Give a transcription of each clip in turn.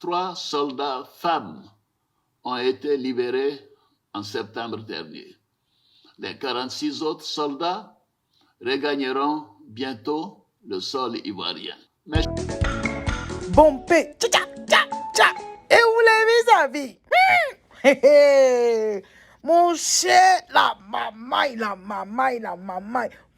3 soldats femmes ont été libérés en septembre dernier. Les 46 autres soldats regagneront bientôt le sol ivoirien. Mais... Bon paix, et où les vis-à-vis? Mon cher, la maman.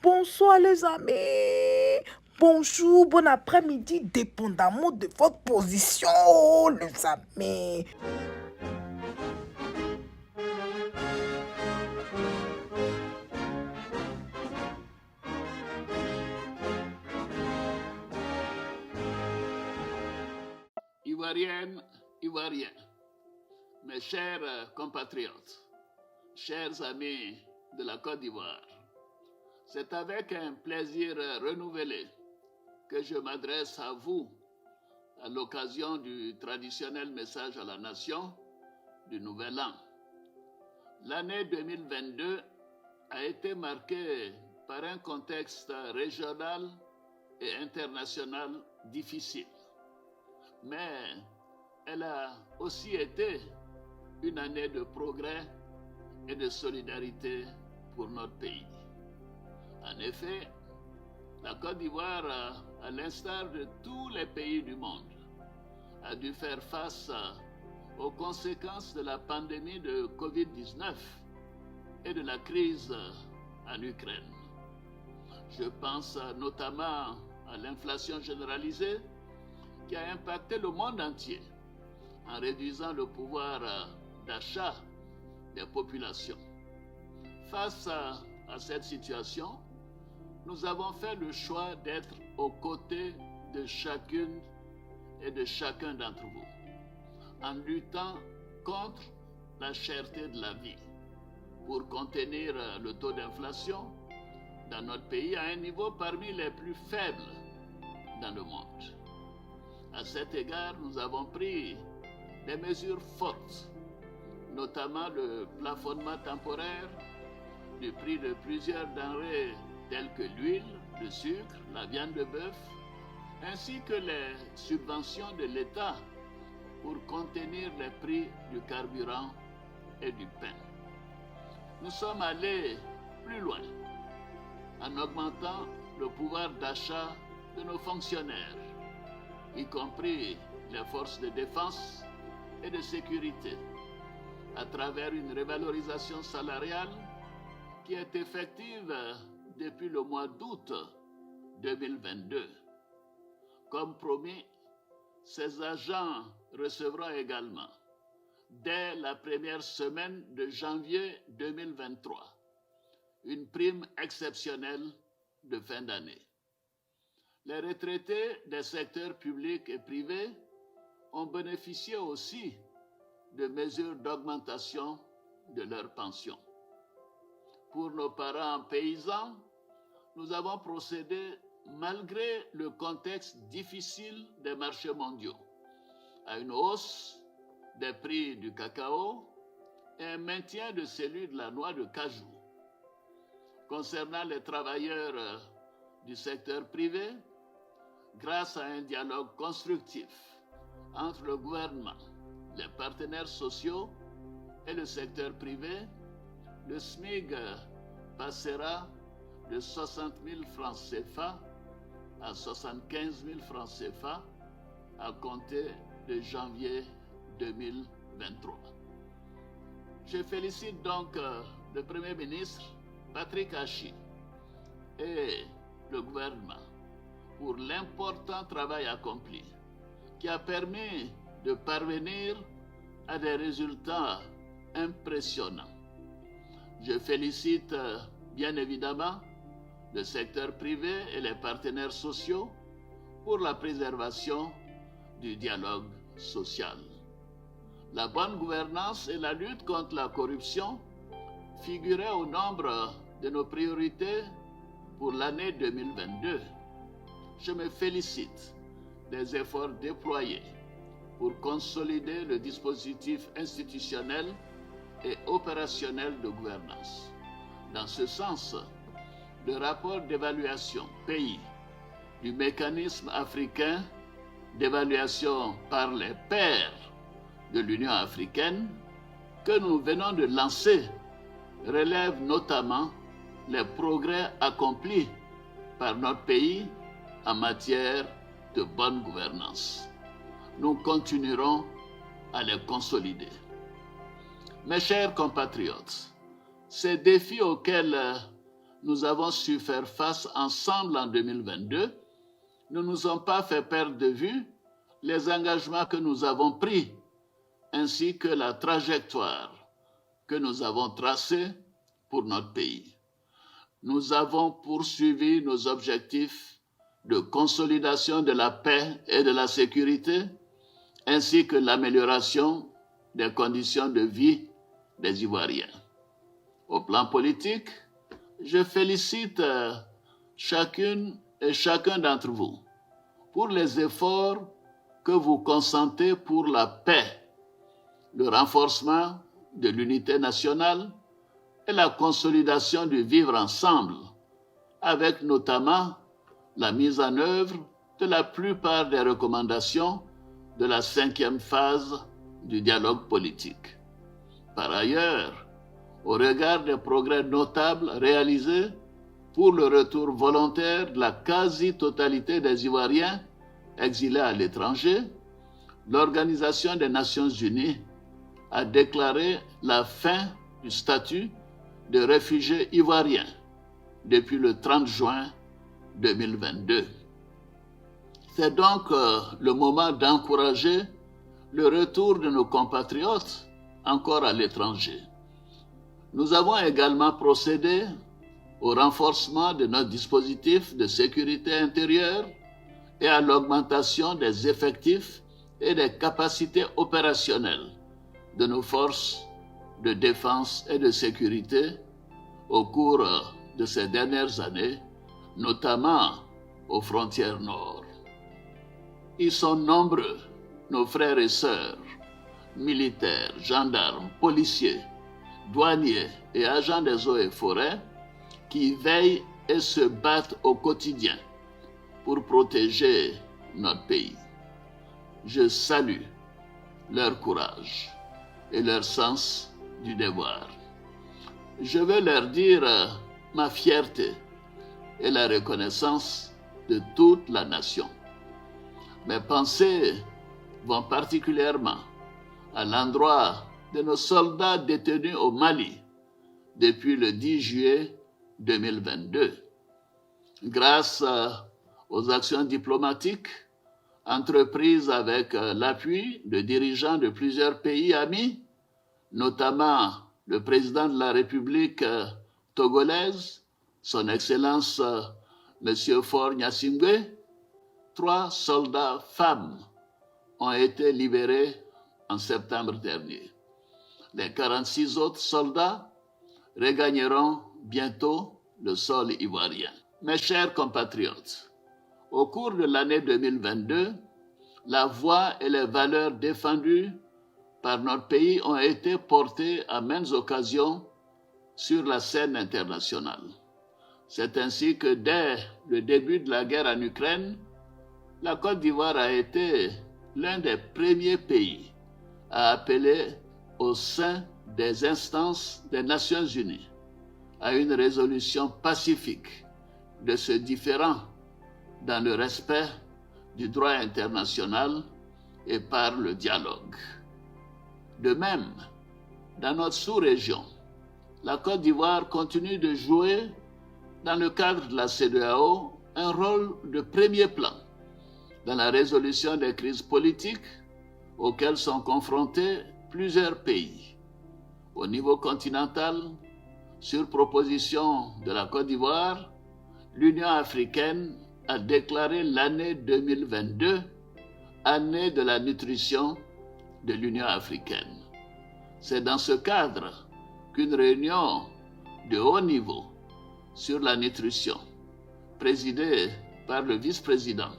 Bonsoir les amis. Bonjour, bon après-midi, dépendamment de votre position, les amis. Ivoiriennes, Ivoiriens, mes chers compatriotes, chers amis de la Côte d'Ivoire, c'est avec un plaisir renouvelé que je m'adresse à vous à l'occasion du traditionnel message à la nation du Nouvel An. L'année 2022 a été marquée par un contexte régional et international difficile. Mais elle a aussi été une année de progrès et de solidarité pour notre pays. En effet, la Côte d'Ivoire, à l'instar de tous les pays du monde, a dû faire face aux conséquences de la pandémie de Covid-19 et de la crise en Ukraine. Je pense notamment à l'inflation généralisée qui a impacté le monde entier en réduisant le pouvoir d'achat des populations. Face à cette situation, nous avons fait le choix d'être aux côtés de chacune et de chacun d'entre vous, en luttant contre la cherté de la vie, pour contenir le taux d'inflation dans notre pays à un niveau parmi les plus faibles dans le monde. À cet égard, nous avons pris des mesures fortes, notamment le plafonnement temporaire du prix de plusieurs denrées telles que l'huile, le sucre, la viande de bœuf, ainsi que les subventions de l'État pour contenir les prix du carburant et du pain. Nous sommes allés plus loin en augmentant le pouvoir d'achat de nos fonctionnaires, y compris les forces de défense et de sécurité, à travers une revalorisation salariale qui est effective depuis le mois d'août 2022. Comme promis, ces agents recevront également, dès la première semaine de janvier 2023, une prime exceptionnelle de fin d'année. Les retraités des secteurs publics et privés ont bénéficié aussi de mesures d'augmentation de leurs pensions. Pour nos parents paysans, nous avons procédé, malgré le contexte difficile des marchés mondiaux, à une hausse des prix du cacao et un maintien de celui de la noix de cajou. Concernant les travailleurs du secteur privé, grâce à un dialogue constructif entre le gouvernement, les partenaires sociaux et le secteur privé, le SMIC passera de 60 000 francs CFA à 75 000 francs CFA à compter de janvier 2023. Je félicite donc le Premier ministre Patrick Achi et le gouvernement pour l'important travail accompli qui a permis de parvenir à des résultats impressionnants. Je félicite bien évidemment le secteur privé et les partenaires sociaux pour la préservation du dialogue social. La bonne gouvernance et la lutte contre la corruption figuraient au nombre de nos priorités pour l'année 2022. Je me félicite des efforts déployés pour consolider le dispositif institutionnel et opérationnel de gouvernance. Dans ce sens, le rapport d'évaluation pays du mécanisme africain d'évaluation par les pairs de l'Union africaine que nous venons de lancer relève notamment les progrès accomplis par notre pays en matière de bonne gouvernance. Nous continuerons à les consolider. Mes chers compatriotes, ces défis auxquels nous avons su faire face ensemble en 2022 ne nous ont pas fait perdre de vue les engagements que nous avons pris ainsi que la trajectoire que nous avons tracée pour notre pays. Nous avons poursuivi nos objectifs de consolidation de la paix et de la sécurité, ainsi que l'amélioration des conditions de vie des Ivoiriens. Au plan politique, je félicite chacune et chacun d'entre vous pour les efforts que vous consentez pour la paix, le renforcement de l'unité nationale et la consolidation du vivre ensemble, avec notamment la mise en œuvre de la plupart des recommandations de la 5e phase du dialogue politique. Par ailleurs, au regard des progrès notables réalisés pour le retour volontaire de la quasi-totalité des Ivoiriens exilés à l'étranger, l'Organisation des Nations Unies a déclaré la fin du statut de réfugiés ivoiriens depuis le 30 juin 2022. C'est donc le moment d'encourager le retour de nos compatriotes encore à l'étranger. Nous avons également procédé au renforcement de notre dispositif de sécurité intérieure et à l'augmentation des effectifs et des capacités opérationnelles de nos forces de défense et de sécurité au cours de ces dernières années, notamment aux frontières nord. Ils sont nombreux, nos frères et sœurs, militaires, gendarmes, policiers, douaniers et agents des eaux et forêts qui veillent et se battent au quotidien pour protéger notre pays. Je salue leur courage et leur sens du devoir. Je veux leur dire ma fierté et la reconnaissance de toute la nation. Mes pensées vont particulièrement à l'endroit de nos soldats détenus au Mali depuis le 10 juillet 2022. Grâce aux actions diplomatiques entreprises avec l'appui de dirigeants de plusieurs pays amis, notamment le président de la République togolaise, son Excellence M. Faure Gnassingbé, 3 soldats femmes ont été libérés en septembre dernier. Les 46 autres soldats regagneront bientôt le sol ivoirien. Mes chers compatriotes, au cours de l'année 2022, la voix et les valeurs défendues par notre pays ont été portées à maintes occasions sur la scène internationale. C'est ainsi que dès le début de la guerre en Ukraine, la Côte d'Ivoire a été l'un des premiers pays à appeler au sein des instances des Nations Unies à une résolution pacifique de ce différend dans le respect du droit international et par le dialogue. De même, dans notre sous-région, la Côte d'Ivoire continue de jouer, dans le cadre de la CEDEAO, un rôle de premier plan dans la résolution des crises politiques auxquelles sont confrontés plusieurs pays. Au niveau continental, sur proposition de la Côte d'Ivoire, l'Union africaine a déclaré l'année 2022 année de la nutrition de l'Union africaine. C'est dans ce cadre qu'une réunion de haut niveau sur la nutrition, présidée par le vice-président,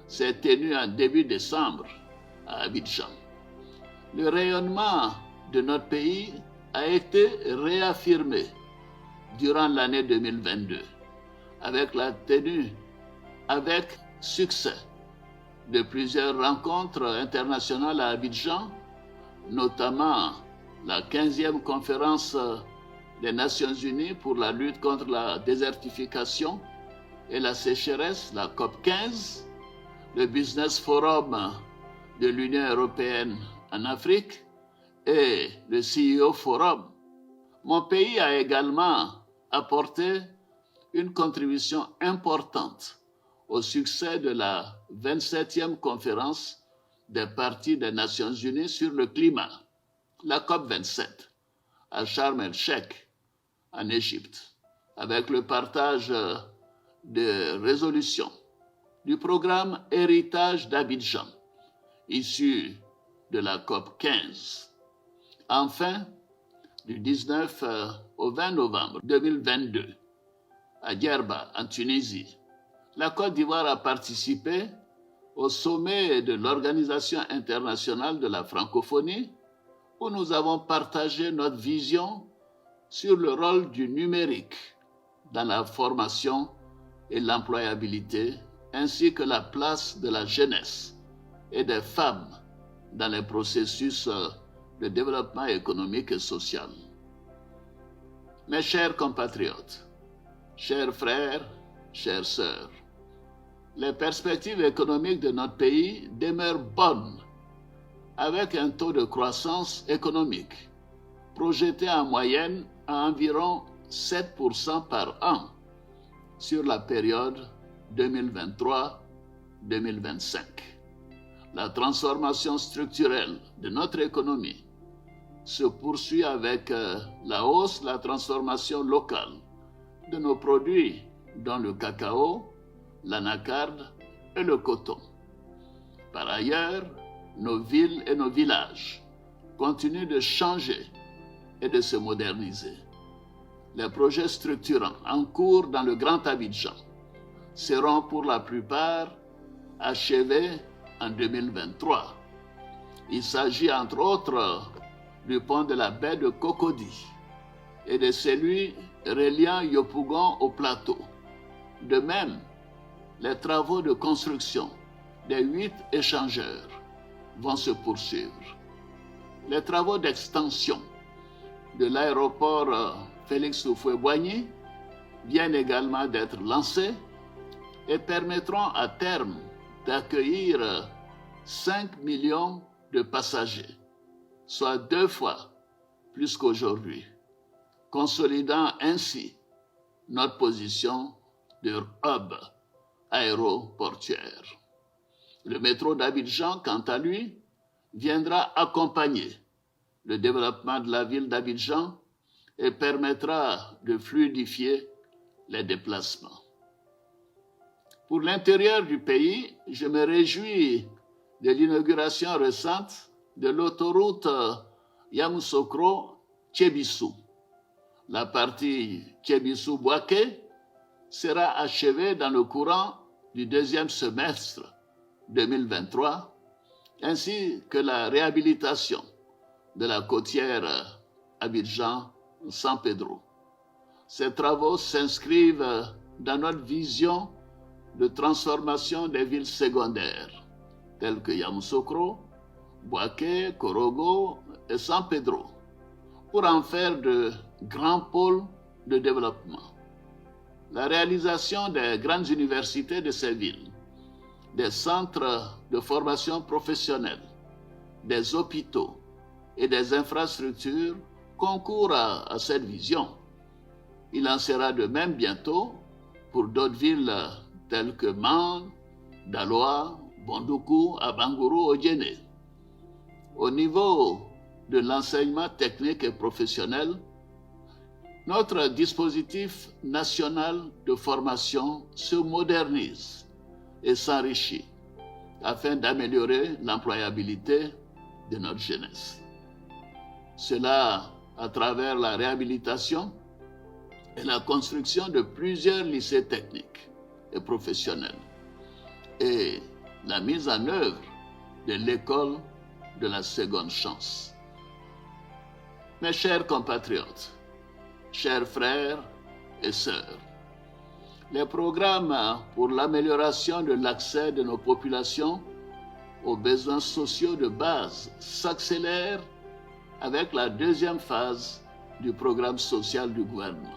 s'est tenue en début décembre à Abidjan. Le rayonnement de notre pays a été réaffirmé durant l'année 2022 avec la tenue avec succès de plusieurs rencontres internationales à Abidjan, notamment la 15e conférence des Nations Unies pour la lutte contre la désertification et la sécheresse, la COP 15, le Business Forum de l'Union européenne en Afrique et le CEO Forum. Mon pays a également apporté une contribution importante au succès de la 27e conférence des parties des Nations Unies sur le climat, la COP 27, à Sharm el-Sheikh, en Égypte, avec le partage de résolutions du programme Héritage d'Abidjan, issu de la COP 15. Enfin, du 19 au 20 novembre 2022, à Djerba, en Tunisie, la Côte d'Ivoire a participé au sommet de l'Organisation internationale de la francophonie, où nous avons partagé notre vision sur le rôle du numérique dans la formation et l'employabilité, ainsi que la place de la jeunesse et des femmes dans les processus de développement économique et social. Mes chers compatriotes, chers frères, chères sœurs, les perspectives économiques de notre pays demeurent bonnes, avec un taux de croissance économique projeté en moyenne à environ 7% par an sur la période 2023-2025. La transformation structurelle de notre économie se poursuit avec la hausse de la transformation locale de nos produits, dont le cacao, l'anacarde et le coton. Par ailleurs, nos villes et nos villages continuent de changer et de se moderniser. Les projets structurants en cours dans le Grand Abidjan seront pour la plupart achevés en 2023. Il s'agit entre autres du pont de la baie de Cocody et de celui reliant Yopougon au plateau. De même, les travaux de construction des 8 échangeurs vont se poursuivre. Les travaux d'extension de l'aéroport Félix Houphouët-Boigny viennent également d'être lancés et permettront à terme d'accueillir 5 millions de passagers, soit 2 fois plus qu'aujourd'hui, consolidant ainsi notre position de hub aéroportuaire. Le métro d'Abidjan, quant à lui, viendra accompagner le développement de la ville d'Abidjan et permettra de fluidifier les déplacements. Pour l'intérieur du pays, je me réjouis de l'inauguration récente de l'autoroute Yamoussoukro-Thiébissou. La partie Thiébissou-Bouaké sera achevée dans le courant du 2e semestre 2023, ainsi que la réhabilitation de la côtière Abidjan-San Pedro. Ces travaux s'inscrivent dans notre vision de transformation des villes secondaires, telles que Yamoussoukro, Bouaké, Korogo et San Pedro, pour en faire de grands pôles de développement. La réalisation des grandes universités de ces villes, des centres de formation professionnelle, des hôpitaux et des infrastructures concourent à cette vision. Il en sera de même bientôt pour d'autres villes telles que Man, Daloa, Bondoukou, Abangourou, Odiéné. Au niveau de l'enseignement technique et professionnel, notre dispositif national de formation se modernise et s'enrichit afin d'améliorer l'employabilité de notre jeunesse. Cela à travers la réhabilitation et la construction de plusieurs lycées techniques et professionnels et la mise en œuvre de l'école de la seconde chance. Mes chers compatriotes, chers frères et sœurs, les programmes pour l'amélioration de l'accès de nos populations aux besoins sociaux de base s'accélère avec la deuxième phase du programme social du gouvernement.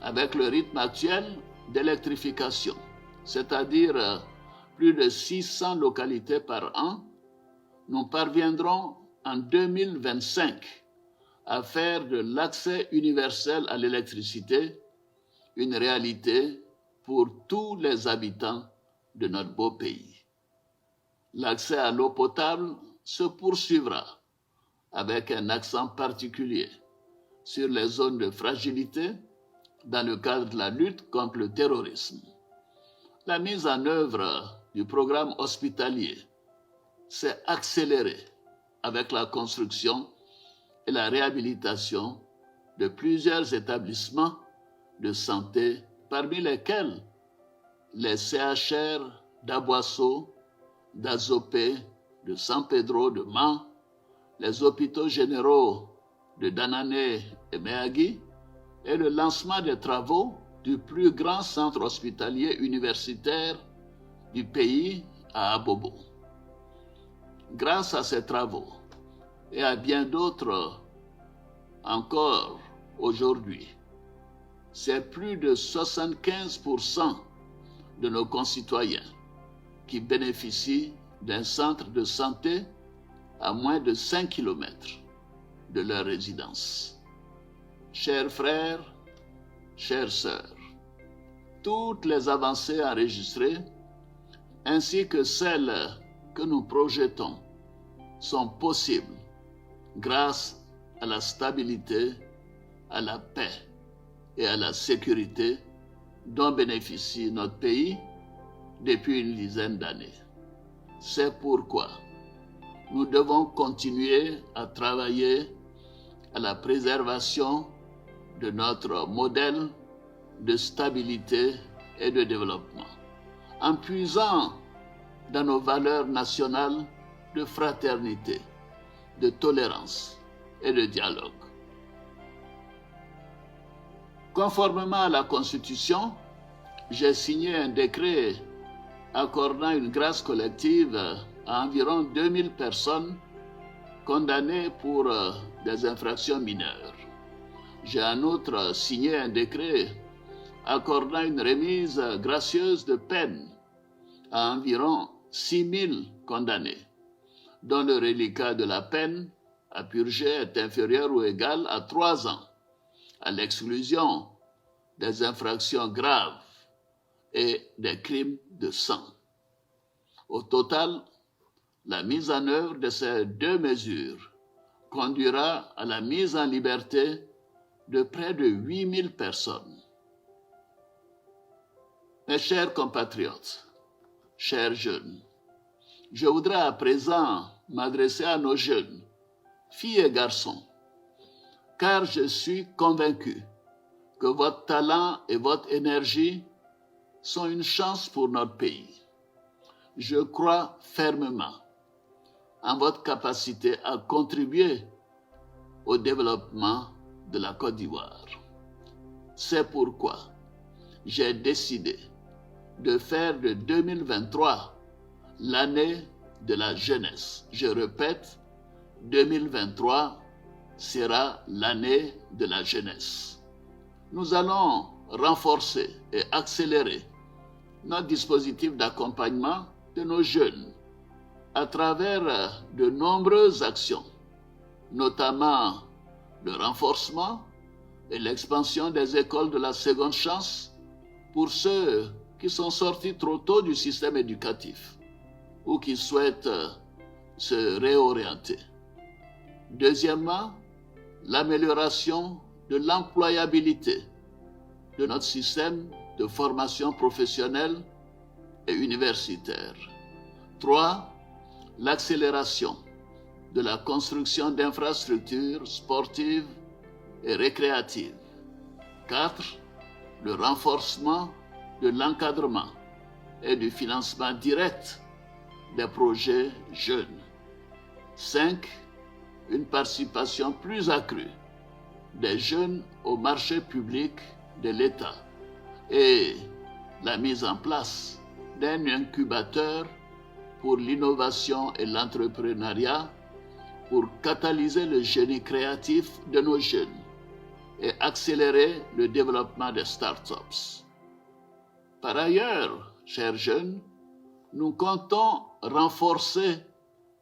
Avec le rythme actuel d'électrification, c'est-à-dire plus de 600 localités par an, nous parviendrons en 2025 à faire de l'accès universel à l'électricité une réalité pour tous les habitants de notre beau pays. L'accès à l'eau potable se poursuivra avec un accent particulier sur les zones de fragilité dans le cadre de la lutte contre le terrorisme. La mise en œuvre du programme hospitalier s'est accélérée avec la construction et la réhabilitation de plusieurs établissements de santé, parmi lesquels les CHR d'Aboisseau, d'Azopé, de San Pedro de Mans, les hôpitaux généraux de Danané et Méagui, et le lancement des travaux du plus grand centre hospitalier universitaire du pays à Abobo. Grâce à ces travaux et à bien d'autres encore aujourd'hui, c'est plus de 75% de nos concitoyens qui bénéficient d'un centre de santé à moins de 5 km de leur résidence. Chers frères, chères sœurs, toutes les avancées enregistrées, ainsi que celles que nous projetons, sont possibles grâce à la stabilité, à la paix et à la sécurité dont bénéficie notre pays depuis une dizaine d'années. C'est pourquoi nous devons continuer à travailler à la préservation de notre modèle de stabilité et de développement, en puisant dans nos valeurs nationales de fraternité, de tolérance et de dialogue. Conformément à la Constitution, j'ai signé un décret accordant une grâce collective à environ 2000 personnes condamnées pour des infractions mineures. J'ai en outre signé un décret accordant une remise gracieuse de peine à environ 6000 condamnés, dont le reliquat de la peine à purger est inférieur ou égal à 3 ans, à l'exclusion des infractions graves et des crimes de sang. Au total, la mise en œuvre de ces 2 mesures conduira à la mise en liberté de près de 8000 personnes. Mes chers compatriotes, chers jeunes, je voudrais à présent m'adresser à nos jeunes, filles et garçons, car je suis convaincu que votre talent et votre énergie sont une chance pour notre pays. Je crois fermement en votre capacité à contribuer au développement de la Côte d'Ivoire. C'est pourquoi j'ai décidé de faire de 2023 l'année de la jeunesse. Je répète, 2023 sera l'année de la jeunesse. Nous allons renforcer et accélérer notre dispositif d'accompagnement de nos jeunes à travers de nombreuses actions, notamment le renforcement et l'expansion des écoles de la seconde chance pour ceux qui sont sortis trop tôt du système éducatif ou qui souhaitent se réorienter. Deuxièmement, l'amélioration de l'employabilité de notre système de formation professionnelle et universitaire. 3. L'accélération de la construction d'infrastructures sportives et récréatives. 4. Le renforcement de l'encadrement et du financement direct des projets jeunes. 5. Une participation plus accrue des jeunes au marché public de l'État et la mise en place d'un incubateur pour l'innovation et l'entrepreneuriat, pour catalyser le génie créatif de nos jeunes et accélérer le développement des startups. Par ailleurs, chers jeunes, nous comptons renforcer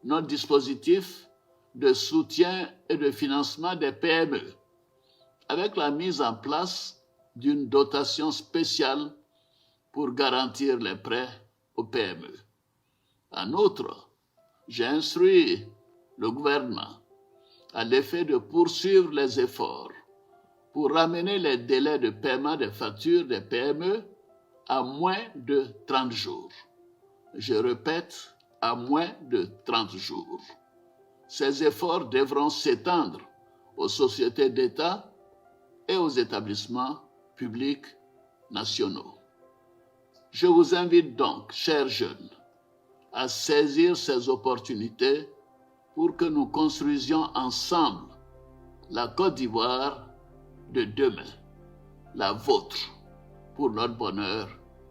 notre dispositif de soutien et de financement des PME avec la mise en place d'une dotation spéciale pour garantir les prêts aux PME. En outre, j'ai instruit le gouvernement à l'effet de poursuivre les efforts pour ramener les délais de paiement des factures des PME à moins de 30 jours. Je répète, à moins de 30 jours. Ces efforts devront s'étendre aux sociétés d'État et aux établissements publics nationaux. Je vous invite donc, chers jeunes, à saisir ces opportunités pour que nous construisions ensemble la Côte d'Ivoire de demain, la vôtre, pour notre bonheur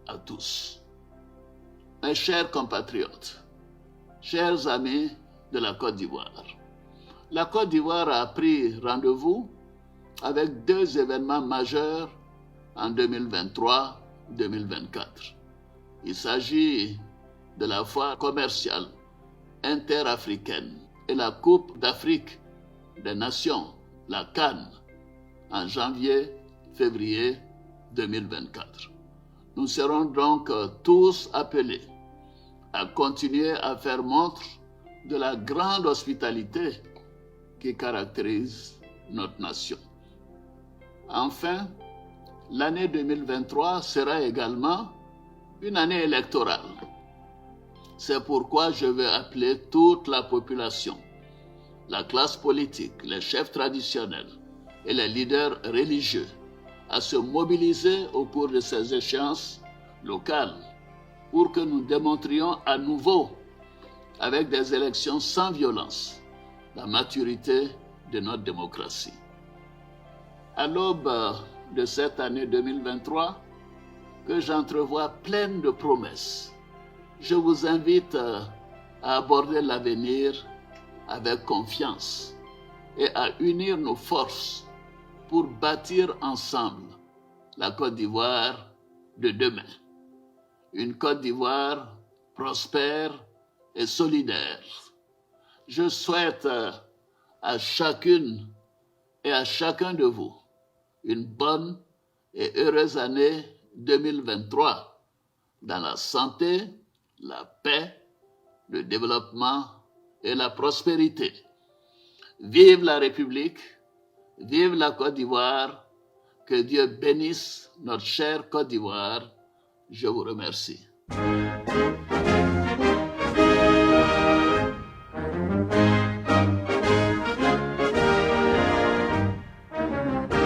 à tous. Mes chers compatriotes, chers amis de la Côte d'Ivoire, la Côte d'Ivoire a pris rendez-vous avec deux événements majeurs en 2023-2024. Il s'agit de la foire commerciale interafricaine et la Coupe d'Afrique des Nations, la CAN, en janvier-février 2024. Nous serons donc tous appelés à continuer à faire montre de la grande hospitalité qui caractérise notre nation. Enfin, l'année 2023 sera également une année électorale. C'est pourquoi je veux appeler toute la population, la classe politique, les chefs traditionnels et les leaders religieux à se mobiliser au cours de ces échéances locales pour que nous démontrions à nouveau, avec des élections sans violence, la maturité de notre démocratie. À l'aube de cette année 2023, que j'entrevois pleine de promesses, je vous invite à aborder l'avenir avec confiance et à unir nos forces pour bâtir ensemble la Côte d'Ivoire de demain. Une Côte d'Ivoire prospère et solidaire. Je souhaite à chacune et à chacun de vous une bonne et heureuse année 2023 dans la santé, la paix, le développement et la prospérité. Vive la République, vive la Côte d'Ivoire, que Dieu bénisse notre chère Côte d'Ivoire. Je vous remercie.